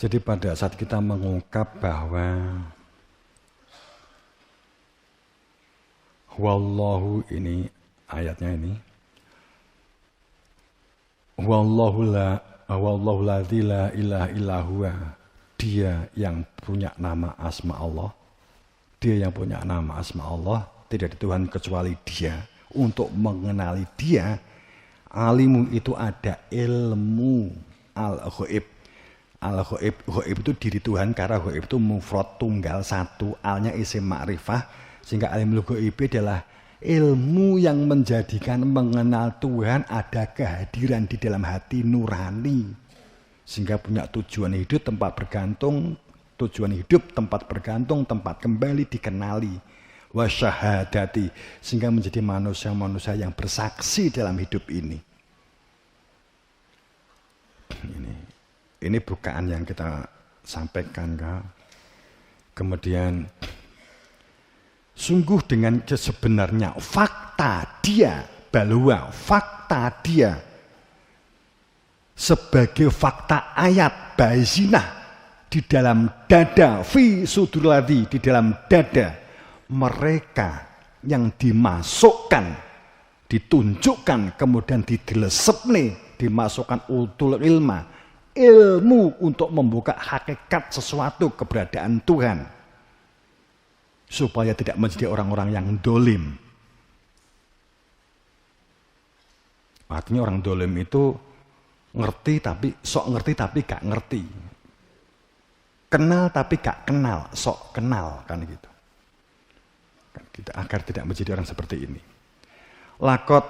Jadi pada saat kita mengungkap bahwa wallahu ini ayatnya ini wallahu la ilaha illa huwa, dia yang punya nama asma Allah, dia yang punya nama asma Allah, tidak ada Tuhan kecuali dia. Untuk mengenali dia, alimu itu ada ilmu al-ghaib. Al-ghaib, ghaib itu diri Tuhan, karena ghaib itu mufrad tunggal satu, alnya isim ma'rifah, sehingga ilmu ghaib adalah ilmu yang menjadikan mengenal Tuhan ada kehadiran di dalam hati nurani, sehingga punya tujuan hidup, tempat bergantung, tujuan hidup, tempat bergantung, tempat kembali dikenali, wasyahadati, sehingga menjadi manusia-manusia yang bersaksi dalam hidup ini. Ini bukaan yang kita sampaikan, Kak. Kemudian sungguh dengan sebenarnya fakta dia, balwa fakta dia sebagai fakta ayat bazinah di dalam dada, fi sudurladi, di dalam dada mereka yang dimasukkan, ditunjukkan, kemudian didelesepne, dimasukkan utul ilma, ilmu untuk membuka hakikat sesuatu keberadaan Tuhan, supaya tidak menjadi orang-orang yang dolim. Artinya orang dolim itu ngerti tapi sok ngerti tapi gak ngerti, kenal tapi gak kenal, sok kenal, kan gitu. Agar tidak menjadi orang seperti ini. Lakot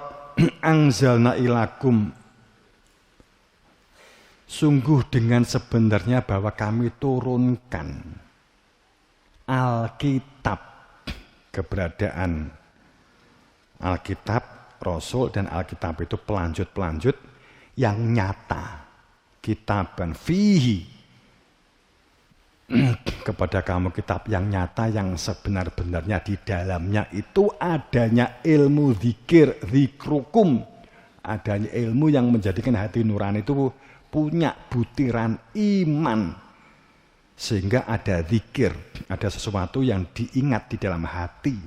anzalna ilakum, sungguh dengan sebenarnya bahwa kami turunkan Alkitab, keberadaan Alkitab, Rasul dan Alkitab itu pelanjut-pelanjut yang nyata, kitaban fihi, kepada kamu kitab yang nyata, yang sebenar-benarnya di dalamnya itu adanya ilmu zikir, zikrukum, adanya ilmu yang menjadikan hati nurani itu punya butiran iman, sehingga ada zikir, ada sesuatu yang diingat di dalam hati.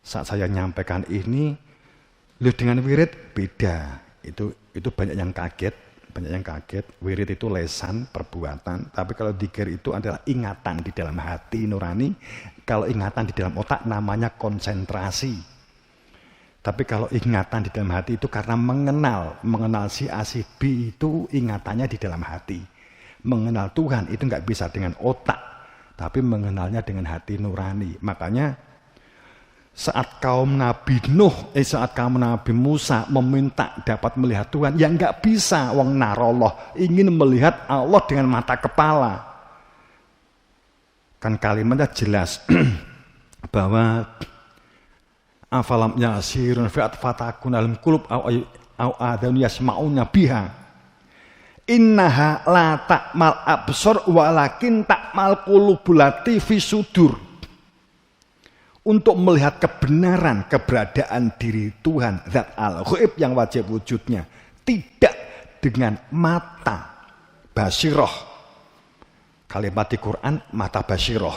Saat saya nyampaikan ini, dengan wirid beda, itu banyak yang kaget. Banyak yang kaget, wirid itu lesan, perbuatan, tapi kalau dzikir itu adalah ingatan di dalam hati nurani. Kalau ingatan di dalam otak namanya konsentrasi. Tapi kalau ingatan di dalam hati itu karena mengenal si A si B itu ingatannya di dalam hati. Mengenal Tuhan itu nggak bisa dengan otak, tapi mengenalnya dengan hati nurani. Makanya saat kaum Nabi Musa meminta dapat melihat Tuhan, ya nggak bisa, wong narollah, ingin melihat Allah dengan mata kepala. Kan kalimatnya jelas bahwa afalam yasirun fi atfatakun alam qulub au adhan yasma'una biha innaha la ta'mal absar walakin ta'mal qulubul lati fi sudur. Untuk melihat kebenaran keberadaan diri Tuhan, zat al-ghaib yang wajib wujudnya, tidak dengan mata basiroh. Kalimat di Quran mata basiroh.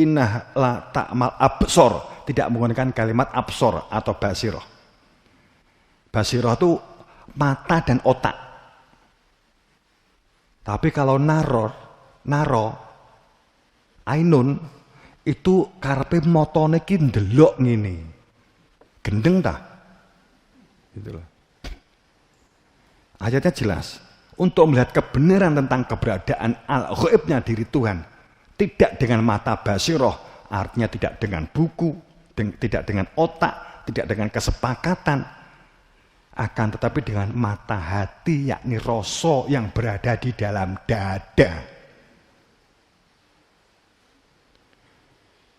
Inna la ta'mal absor, tidak menggunakan kalimat absor atau basiroh. Basiroh itu mata dan otak. Tapi kalau naro, ainun, itu karepe motone ki ndelok ngene. Gendeng ta? Gitu loh. Ayatnya jelas. Untuk melihat kebenaran tentang keberadaan al-ghaibnya diri Tuhan, tidak dengan mata basiroh, artinya tidak dengan buku, tidak dengan otak, tidak dengan kesepakatan, akan tetapi dengan mata hati, yakni rasa yang berada di dalam dada.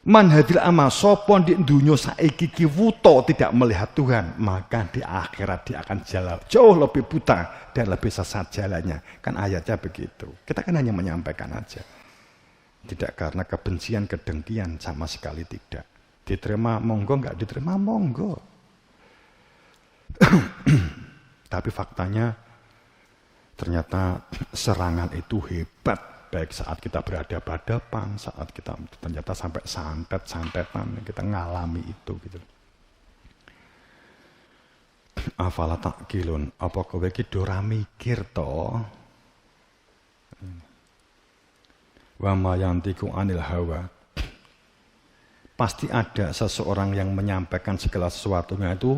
Man hadil ama sopon di dunia saiki ki wuto tidak melihat Tuhan, maka di akhirat dia akan jalan jauh lebih buta dan lebih sesat jalannya. Kan ayatnya begitu. Kita kan hanya menyampaikan aja. Tidak karena kebencian, kedengkian, sama sekali tidak. Diterima monggo, enggak diterima monggo. Tapi faktanya Ternyata serangan itu hebat, baik saat kita berhadapan-hadapan, saat kita ternyata sampai santet-santetan, kita ngalami itu gitu. Afala ta'qilun, apa kowe iki ora mikir to? Wa ma yantiqu anil hawa. Pasti ada seseorang yang menyampaikan segala sesuatunya itu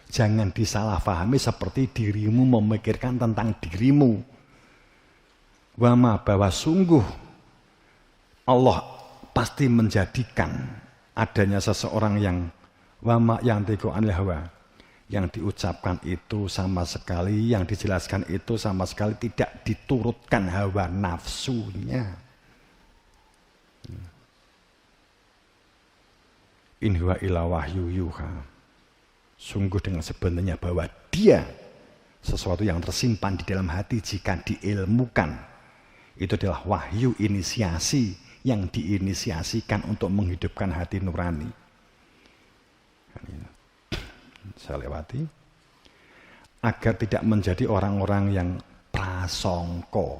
jangan disalahpahami seperti dirimu memikirkan tentang dirimu. Wama, bahwa sungguh Allah pasti menjadikan adanya seseorang yang wama yang tiku anil hawa, yang diucapkan itu sama sekali, yang dijelaskan itu sama sekali tidak diturutkan hawa nafsunya. In huwa illa wahyu yuha. Sungguh dengan sebenarnya bahwa dia sesuatu yang tersimpan di dalam hati jika diilmukan itu adalah wahyu inisiasi yang diinisiasikan untuk menghidupkan hati nurani. Saya lewati agar tidak menjadi orang-orang yang prasangka.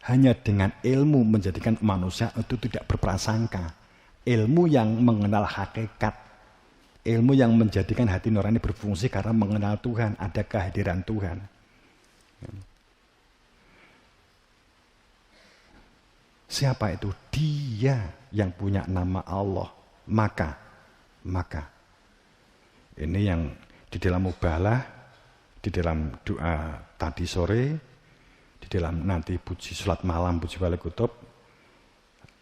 Hanya dengan ilmu menjadikan manusia itu tidak berprasangka. Ilmu yang mengenal hakikat. Ilmu yang menjadikan hati nurani berfungsi karena mengenal Tuhan, ada kehadiran Tuhan. Siapa itu? Dia yang punya nama Allah. Maka ini yang di dalam mubalah, di dalam doa tadi sore, di dalam nanti puji salat malam, puji wali kutub,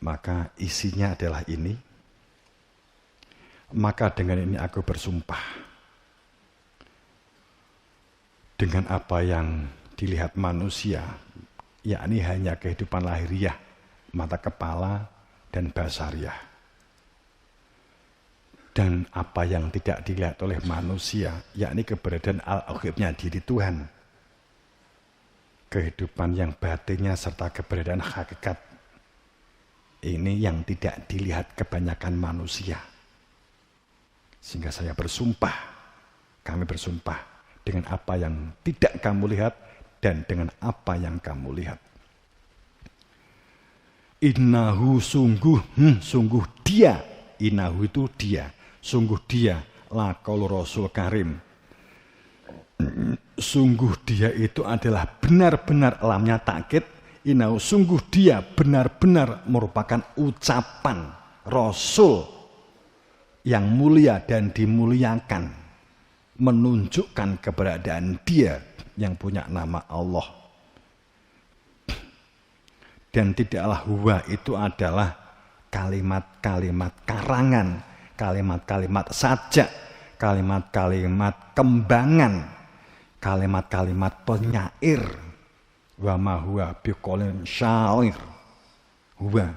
maka isinya adalah ini. Maka dengan ini aku bersumpah dengan apa yang dilihat manusia, yakni hanya kehidupan lahiriah, mata kepala dan basariah. Dan apa yang tidak dilihat oleh manusia, yakni keberadaan al-ghaibnya diri Tuhan. Kehidupan yang batinnya serta keberadaan hakikat. Ini yang tidak dilihat kebanyakan manusia. Sehingga saya bersumpah, kami bersumpah dengan apa yang tidak kamu lihat dan dengan apa yang kamu lihat. Innahu sungguh dia, innahu itu dia, sungguh dia laqaul Rasul Karim. Sungguh dia itu adalah benar-benar lamnya takkid, innahu sungguh dia benar-benar merupakan ucapan Rasul yang mulia dan dimuliakan, menunjukkan keberadaan dia yang punya nama Allah. Dan tidaklah huwa itu adalah kalimat-kalimat karangan, kalimat-kalimat sajak, kalimat-kalimat kembangan, kalimat-kalimat penyair. Wa ma huwa biqaulin syair. Huwa.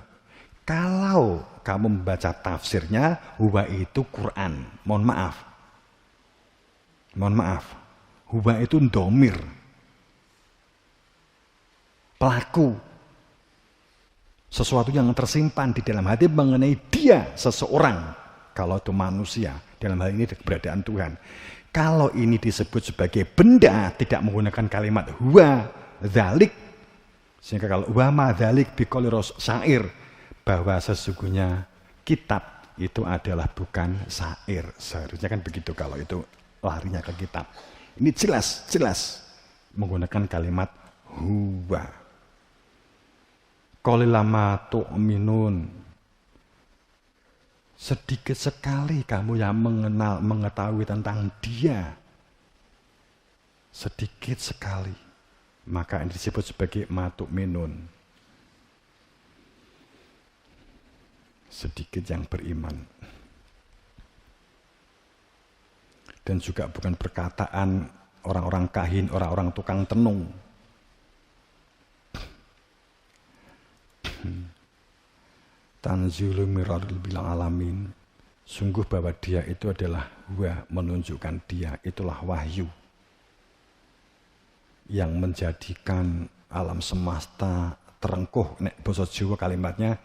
Kalau kamu membaca tafsirnya, huwa itu Quran. Mohon maaf. Huwa itu dhamir. Pelaku. Sesuatu yang tersimpan di dalam hati mengenai dia, seseorang. Kalau itu manusia, dalam hal ini keberadaan Tuhan. Kalau ini disebut sebagai benda, tidak menggunakan kalimat huwa, dzalik. Sehingga kalau huwa ma dzalik biqauli syair, bahwa sesungguhnya kitab itu adalah bukan syair. Seharusnya kan begitu kalau itu larinya ke kitab. Ini jelas menggunakan kalimat huwa. Qalilama tu'minun. Sedikit sekali kamu yang mengetahui tentang dia. Sedikit sekali. Maka ini disebut sebagai matu'minun. Sedikit yang beriman. Dan juga bukan perkataan orang-orang kahin, orang-orang tukang tenung. Tanzilun miradil bilang alamin. Sungguh bahwa dia itu adalah menunjukkan dia, itulah wahyu. Yang menjadikan alam semesta terengkuh. Nek basa Jawa kalimatnya,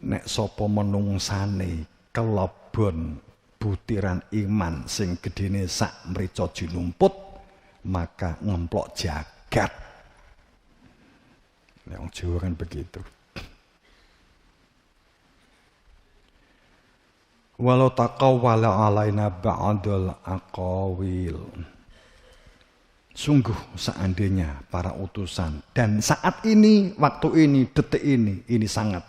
nek sapa menungsane kelebon butiran iman sing gedene sak mrica jinumput, maka ngemplok jagat. Nah, orang Jawa kan begitu. Walau taqawwala alaina ba'dul aqawil. Sungguh seandainya para utusan dan saat ini, waktu ini, detik ini sangat.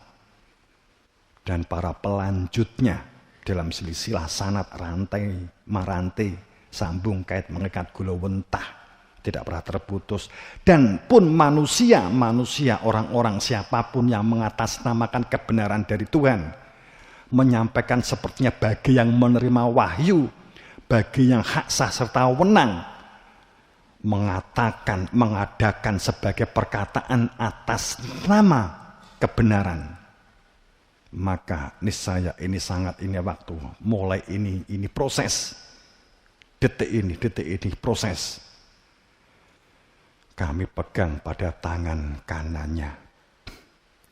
Dan para pelanjutnya dalam silsilah sanad rantai, marantai, sambung kait mengikat gula wentah, tidak pernah terputus. Dan pun manusia, orang-orang siapapun yang mengatasnamakan kebenaran dari Tuhan, menyampaikan sepertinya bagi yang menerima wahyu, bagi yang hak sah serta wenang, mengadakan sebagai perkataan atas nama kebenaran, maka niscaya ini waktu, mulai ini proses, detik ini proses. Kami pegang pada tangan kanannya,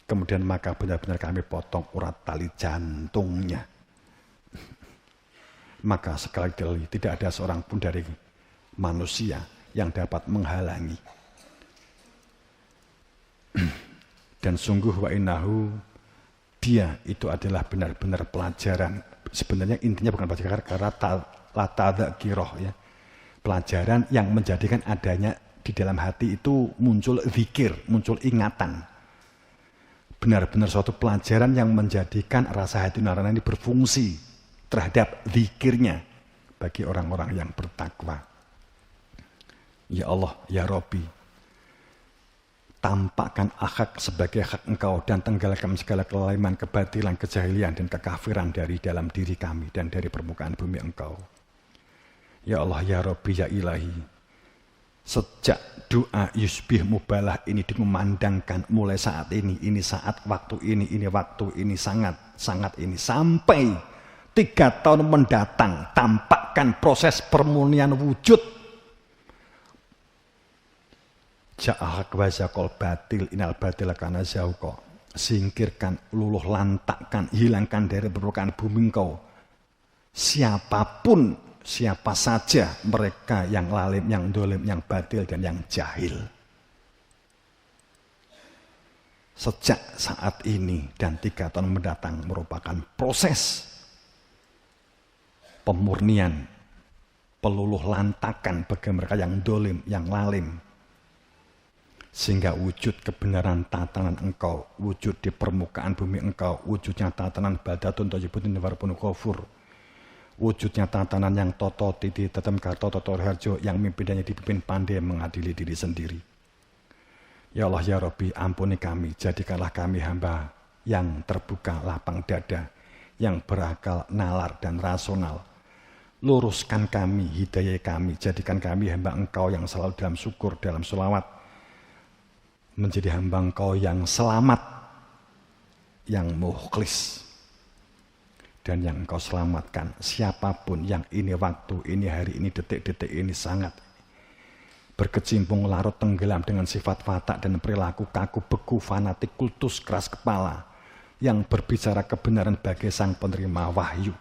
kemudian maka benar-benar kami potong urat tali jantungnya. Maka sekali lagi tidak ada seorang pun dari manusia yang dapat menghalangi. Dan sungguh wa innahu, dia itu adalah benar-benar pelajaran. Sebenarnya intinya bukan pelajaran karena la tadzakiroh ya. Pelajaran yang menjadikan adanya di dalam hati itu muncul zikir, muncul ingatan. Benar-benar suatu pelajaran yang menjadikan rasa hati nurani ini berfungsi terhadap zikirnya bagi orang-orang yang bertakwa. Ya Allah, ya Rabbi, tampakkan hak sebagai hak Engkau dan tenggelamkan segala kelaliman, kebatilan, kejahilian, dan kekafiran dari dalam diri kami dan dari permukaan bumi Engkau. Ya Allah, ya Rabbi, ya Ilahi, sejak doa yusbih mubalah ini dikumandangkan mulai saat ini saat waktu ini waktu ini, sangat ini, sampai 3 tahun mendatang, tampakkan proses permurnian wujud. Ja'ahak wazakol batil inal batil kana zauqa. Singkirkan, luluh lantakkan, hilangkan dari permukaan bumi Engkau siapapun, siapa saja mereka yang lalim, yang dolim, yang batil, dan yang jahil. Sejak saat ini dan 3 tahun mendatang merupakan proses pemurnian, peluluh lantakan bagi mereka yang dolim, yang lalim, sehingga wujud kebenaran tatanan Engkau, wujud di permukaan bumi Engkau, wujudnya tatanan badatun tojibutin warpun kofur, wujudnya tatanan yang toto titi tetem karto toto harjo, yang mimpinannya dipimpin pandai mengadili diri sendiri. Ya Allah, ya Rabbi, ampuni kami, jadikanlah kami hamba yang terbuka, lapang dada, yang berakal, nalar, dan rasional. Luruskan kami, hidayah kami, jadikan kami hamba Engkau yang selalu dalam syukur, dalam sholawat, menjadi hamba Engkau yang selamat, yang mukhlis, dan yang Engkau selamatkan siapapun yang ini waktu, ini hari, ini detik-detik ini sangat berkecimpung larut tenggelam dengan sifat watak dan perilaku kaku beku, fanatik, kultus, keras kepala, yang berbicara kebenaran bagi sang penerima wahyu.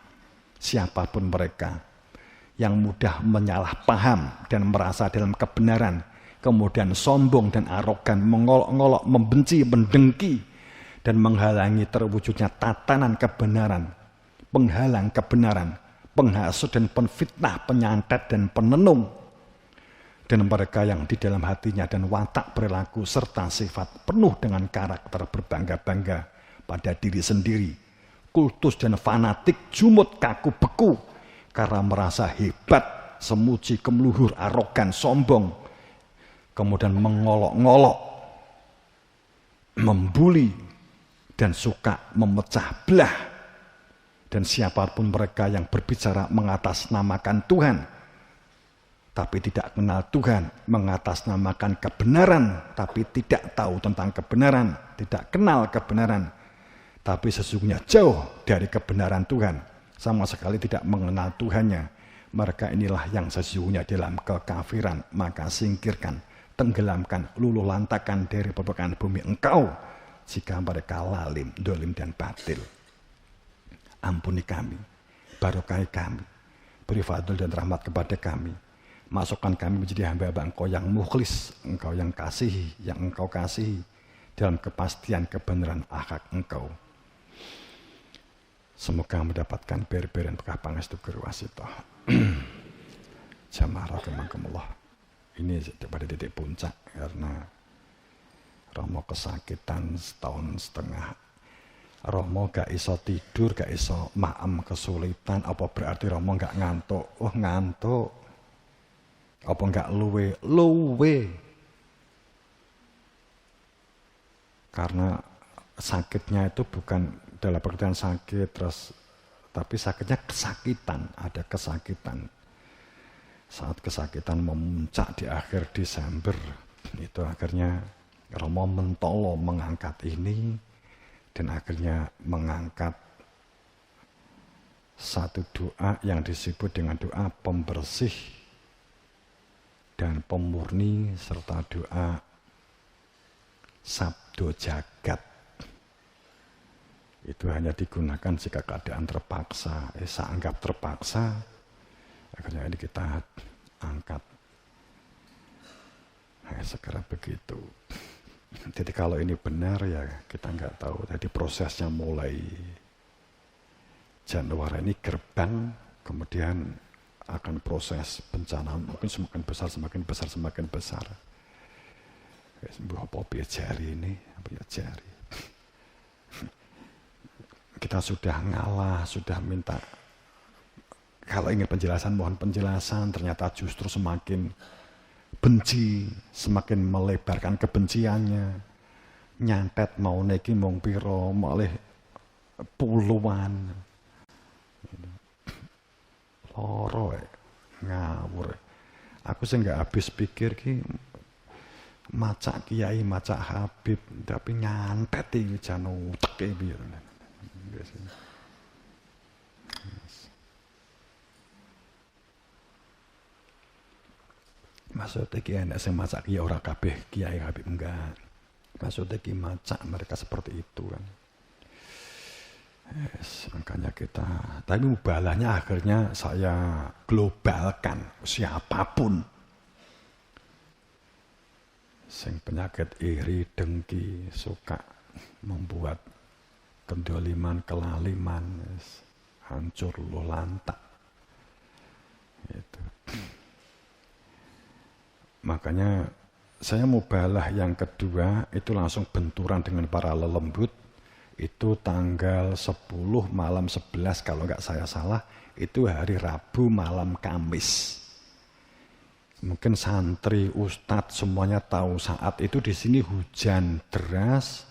Siapapun mereka yang mudah menyalahpaham dan merasa dalam kebenaran, kemudian sombong dan arogan, mengolok-ngolok, membenci, mendengki, dan menghalangi terwujudnya tatanan kebenaran, penghalang kebenaran, penghasut dan penfitnah, penyantet dan penenung. Dan mereka yang di dalam hatinya dan watak perilaku serta sifat penuh dengan karakter berbangga-bangga pada diri sendiri, kultus dan fanatik, jumut, kaku beku, karena merasa hebat, semuji, kemeluhur, arogan, sombong, kemudian mengolok-ngolok, membuli, dan suka memecah belah. Dan siapapun mereka yang berbicara mengatasnamakan Tuhan, tapi tidak kenal Tuhan, mengatasnamakan kebenaran, tapi tidak tahu tentang kebenaran, tidak kenal kebenaran, tapi sesungguhnya jauh dari kebenaran Tuhan, sama sekali tidak mengenal Tuhannya. Mereka inilah yang sesungguhnya dalam kekafiran. Maka singkirkan, tenggelamkan, luluh lantakan dari permukaan bumi Engkau jika mereka lalim, dolim, dan batil. Ampuni kami, barokai kami, beri fadl dan rahmat kepada kami, masukkan kami menjadi hamba-hamba Engkau yang mukhlis, Engkau yang kasihi, yang Engkau kasihi, dalam kepastian kebenaran akhlak engkau. Semoga mendapatkan ber-beran bekah pangestu Guru Wasito. Jamaah rahimakumullah. Ini pada titik puncak karena Romo kesakitan setahun setengah. Romo gak iso tidur, gak iso maem kesulitan. Apa berarti Romo gak ngantuk? Oh ngantuk. Apa gak luwe? Luwe. Karena sakitnya itu bukan dalam pengertian sakit terus, tapi sakitnya kesakitan, ada kesakitan. Saat kesakitan memuncak di akhir Desember, itu akhirnya Romo mentolo mengangkat ini dan akhirnya mengangkat satu doa yang disebut dengan doa pembersih dan pemurni serta doa Sabdo Jagat. Itu hanya digunakan jika keadaan terpaksa. Saya anggap terpaksa, akhirnya ini kita angkat. Segera begitu. Jadi kalau ini benar ya kita nggak tahu. Jadi prosesnya mulai Januari ini gerbang, kemudian akan proses bencana mungkin semakin besar, semakin besar, semakin besar. Apa jari ini, apa jari. Kita sudah ngalah, sudah minta. Kalau ingin penjelasan, mohon penjelasan. Ternyata justru semakin benci, semakin melebarkan kebenciannya. Nyantet mau niki mong piro, malah puluhan. Loro, ngawur. Aku sih nggak habis pikir ki. Macak kiai, macak Habib, tapi nyantet iki jan utek piye. Maksudnya ki enak sing macak kiai ora kabeh kiai Habib enggak. Maksudnya ki macak mereka seperti itu kan. Makanya kita, tapi mubalahnya akhirnya saya globalkan siapapun. Sing penyakit iri, dengki, suka membuat kedoliman, kelaliman, hancur lu lantak. Gitu. Makanya saya mubalah yang kedua itu langsung benturan dengan para lelembut. Itu tanggal 10 malam 11 kalau nggak saya salah, itu hari Rabu malam Kamis. Mungkin santri, ustadz semuanya tahu saat itu di sini hujan deras,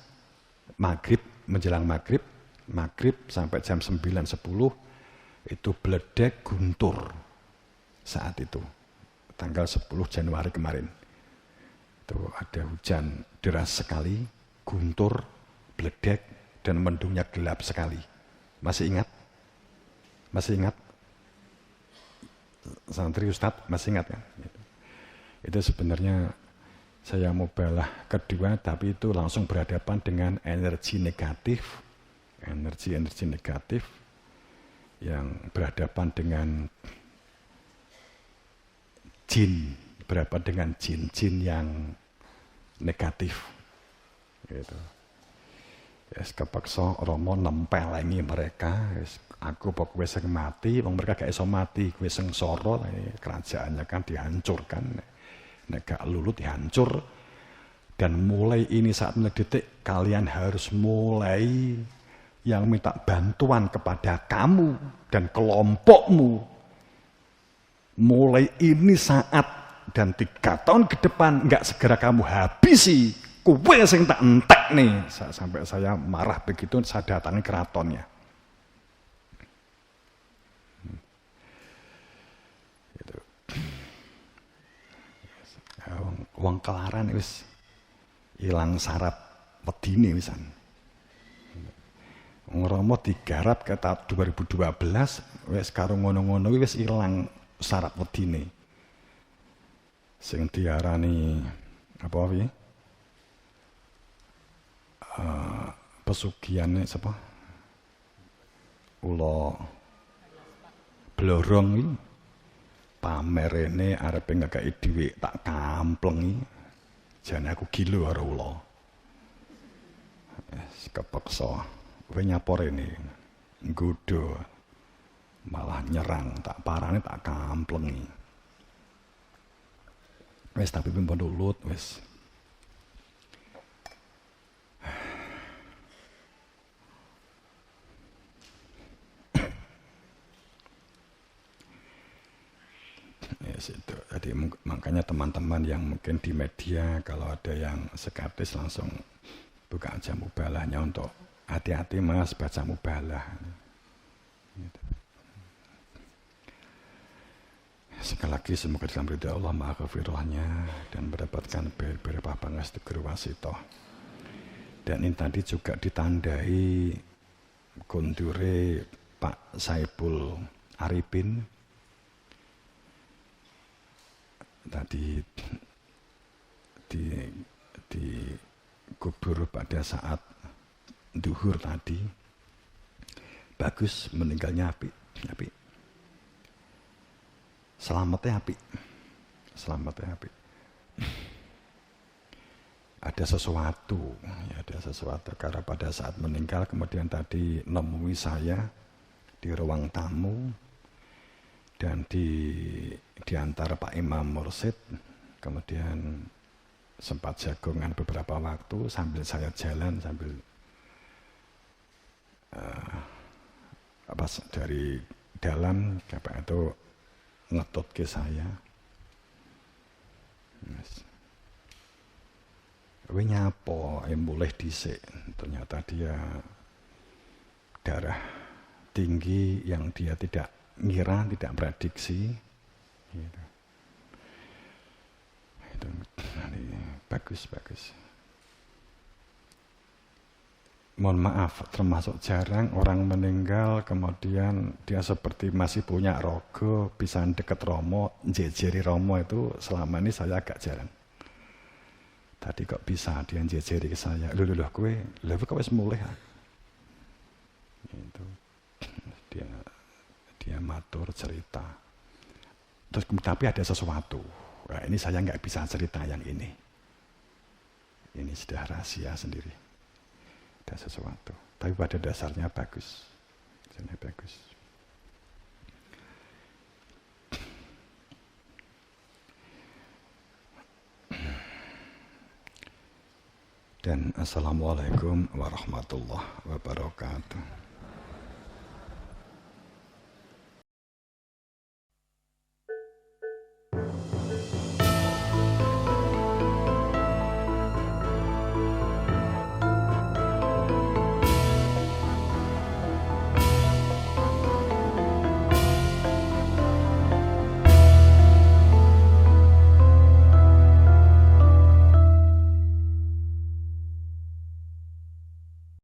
maghrib menjelang maghrib sampai jam 9-10 itu beledek guntur saat itu tanggal 10 Januari kemarin. Itu ada hujan deras sekali, guntur, beledek dan mendungnya gelap sekali. Masih ingat? Masih ingat? Santri ustadz masih ingat kan? Itu sebenarnya saya mubalah kedua, tapi itu langsung berhadapan dengan energi negatif yang berhadapan dengan jin, berhadapan dengan jin-jin yang negatif. Gitu. Yes, kepaksa Romo nempelengi mereka. Yes, aku pokoknya sing mati, mereka gak iso mati, gue sengsara, kerajaannya kan dihancurkan. Nek gak lulut dihancur. Dan mulai ini saat detik kalian harus mulai yang minta bantuan kepada kamu dan kelompokmu. Mulai ini saat dan 3 tahun ke depan nggak segera kamu habisi, kowe sing tak entek nih. Sampai saya marah begitu, saya datangi keratonnya. Gitu. Wong kelaran wis ilang sarap wedine wisan. Romo digarap ke tahap 2012 wis karo ngono-ngono wis ilang sarap wedine. Sing diarani apa piye? Pesugiane sapa? Ula blorong iki pamerene arepe ngekeki dhuwit tak kamplengi. Jane aku gila karo ula. Kepeksa kowe nyapor ini nggodha malah nyerang, tak parane tak kamplengi. Wis tapi pimpun ulut wis. Yes, itu. Jadi makanya teman-teman yang mungkin di media kalau ada yang skeptis langsung buka aja mubalahnya untuk hati-hati mas baca mubalah. Gitu. Sekali lagi semoga dalam ridha Allah maghfirahnya dan mendapatkan beberapa pangestu guru wasitoh. Dan ini tadi juga ditandai kundure Pak Saipul Arifin tadi di kubur pada saat duhur tadi. Bagus, meninggalnya apik. Selamatnya apik. Ada sesuatu karena pada saat meninggal kemudian tadi nemui saya di ruang tamu dan di antara Pak Imam Mursid, kemudian sempat jagongan beberapa waktu sambil saya jalan sambil dari dalam Bapak itu ngetut ke saya. Yes. Kowe nyapo mulai dhisik, ternyata dia darah tinggi yang dia tidak ngira, tidak prediksi. Gitu. Itu bagus. Mohon maaf, termasuk jarang orang meninggal kemudian dia seperti masih punya rogo, bisa deket Romo, jejeri Romo itu selama ini saya agak jarang. Tadi kok bisa dia jejeri ke saya, loh kowe wis mulih. Itu dia matur cerita. Terus tapi ada sesuatu. Nah, ini saya nggak bisa cerita yang ini. Ini sudah rahasia sendiri. Ada sesuatu. Tapi pada dasarnya bagus. Dan assalamualaikum warahmatullahi wabarakatuh.